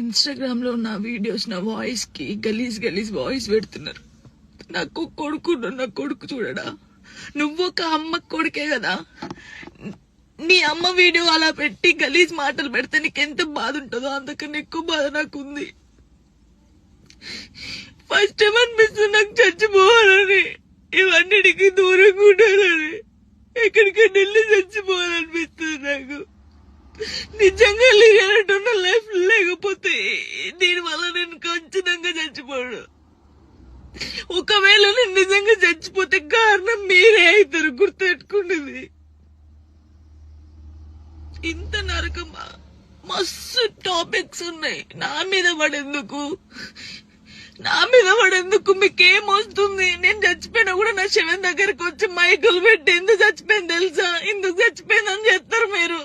Instagram లో నా videos నా వాయిస్ కి గలీజ్ వాయిస్ పెడుతున్నారు. నాకు కొడుకు చూడడా? నువ్వు ఒక అమ్మ కొడుకే కదా. నీ అమ్మ వీడియో అలా పెట్టి గలీజ్ మాటలు పెడితే నీకెంత బాధ ఉంటుందో అంతకన్నా ఎక్కువ బాధ నాకుంది. ఫస్ట్ టైం అనిపిస్తుంది నాకు చచ్చిపోవాలని, ఇవన్నిటికీ దూరంగా ఉండాలని, ఎక్కడికైనా వెళ్ళి చచ్చిపోవాలనిపిస్తుంది నాకు. నిజంగా లేనట్టున్న లైఫ్ లేకపోతే దీనివల్ల నేను ఖచ్చితంగా చచ్చిపోడు. ఒకవేళ నేను నిజంగా చచ్చిపోతే కారణం మీరే అవుతారు, గుర్తుపెట్టుకున్నది. ఇంత నరకమా? మస్తు టాపిక్స్ ఉన్నాయి. నా మీద పడేందుకు మీకేం వస్తుంది? నేను చచ్చిపోయినా కూడా నా శవం దగ్గరకు వచ్చి మైకులు పెట్టి ఎందుకు చచ్చిపోయింది తెలుసా, ఎందుకు చచ్చిపోయిందని చెప్తారు మీరు.